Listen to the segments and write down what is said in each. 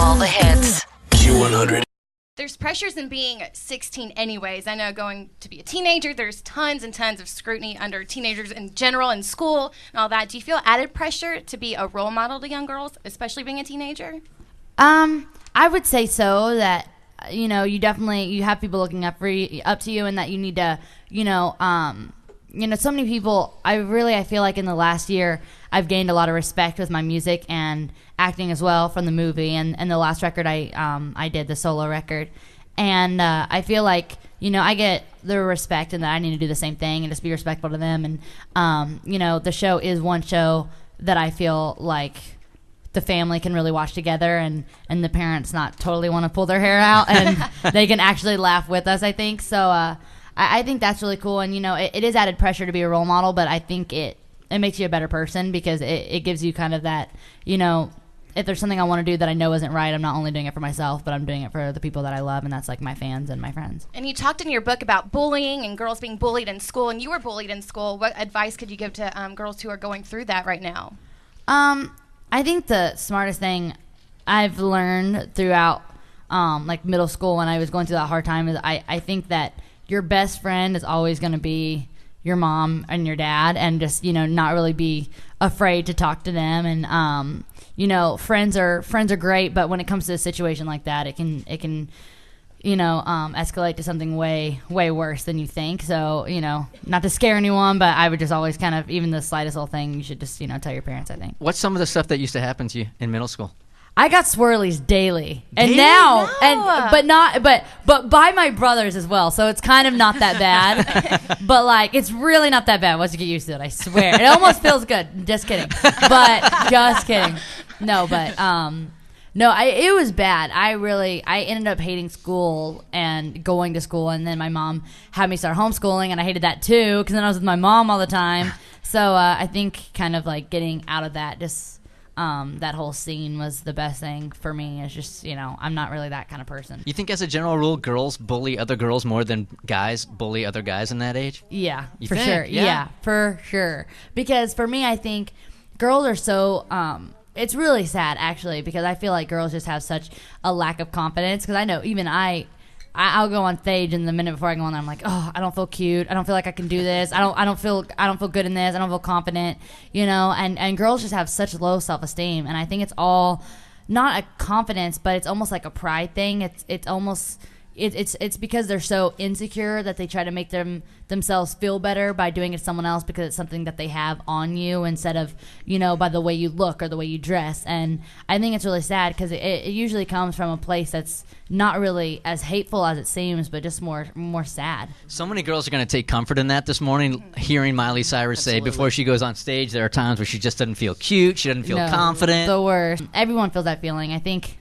all the hits. Q100. There's pressures in being 16 anyways. I know going to be a teenager, there's tons and tons of scrutiny under teenagers in general in school and all that. Do you feel added pressure to be a role model to young girls, especially being a teenager? I would say so, that you have people looking up to you, and that you need to, so many people. I feel like in the last year I've gained a lot of respect with my music and acting as well from the movie and the last record I did, the solo record, and I feel like I get the respect, and that I need to do the same thing and just be respectful to them, and the show is one show that I feel like the family can really watch together, and the parents not totally want to pull their hair out, and they can actually laugh with us, I think. So I think that's really cool, and it is added pressure to be a role model, but I think it makes you a better person, because it gives you kind of that, if there's something I want to do that I know isn't right, I'm not only doing it for myself, but I'm doing it for the people that I love, and that's like my fans and my friends. And you talked in your book about bullying and girls being bullied in school, and you were bullied in school. What advice could you give to girls who are going through that right now? I think the smartest thing I've learned throughout like middle school, when I was going through that hard time, is I think that your best friend is always going to be your mom and your dad, and just not really be afraid to talk to them. And friends are great, but when it comes to a situation like that, it can escalate to something way worse than you think. So not to scare anyone, but I would just always kind of, even the slightest little thing, you should just tell your parents, I think. What's some of the stuff that used to happen to you in middle school? I got swirlies daily, and now, but by my brothers as well. So it's kind of not that bad, but like it's really not that bad once you get used to it. I swear, it almost feels good. Just kidding, just kidding. No, it was bad. I ended up hating school and going to school, and then my mom had me start homeschooling, and I hated that too, because then I was with my mom all the time. So I think kind of like getting out of that, just. That whole scene was the best thing for me. It's just, I'm not really that kind of person. You think as a general rule, girls bully other girls more than guys bully other guys in that age? Yeah, you for think? Sure. Yeah, for sure. Because for me, I think girls are so, it's really sad actually, because I feel like girls just have such a lack of confidence. Because I know even I'll go on stage, and the minute before I go on there, I'm like, oh, I don't feel cute. I don't feel like I can do this. I don't feel good in this. I don't feel confident, And girls just have such low self-esteem, and I think it's all not a confidence, but it's almost like a pride thing. It's almost it's because they're so insecure that they try to make themselves feel better by doing it to someone else, because it's something that they have on you, instead of by the way you look or the way you dress. And I think it's really sad, because it usually comes from a place that's not really as hateful as it seems, but just more sad. So many girls are going to take comfort in that this morning, hearing Miley Cyrus say before she goes on stage, there are times where she just doesn't feel cute, she doesn't feel confident. The worst. Everyone feels that feeling. I think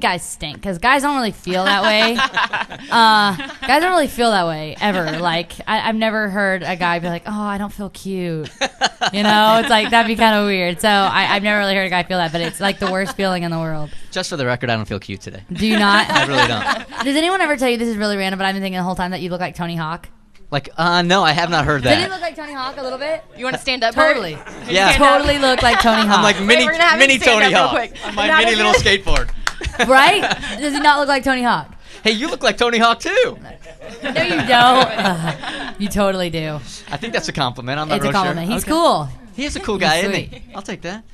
guys stink, because guys don't really feel that way. Guys don't really feel that way ever. Like I've never heard a guy be like, "Oh, I don't feel cute." It's like that'd be kind of weird. So I've never really heard a guy feel that, but it's like the worst feeling in the world. Just for the record, I don't feel cute today. Do you not? I really don't. Does anyone ever tell you, this is really random, but I've been thinking the whole time that you look like Tony Hawk? Like, no, I have not heard that. Did he look like Tony Hawk a little bit? You want to stand up? Totally. Yeah. Totally look like Tony Hawk. I'm like mini Tony Hawk on my mini little skateboard. Right? Does he not look like Tony Hawk? Hey, you look like Tony Hawk too. No, you don't. You totally do. I think that's a compliment. I'm not real sure. It's a compliment. He's okay. cool. He is a cool guy, He's isn't sweet. he? I'll take that.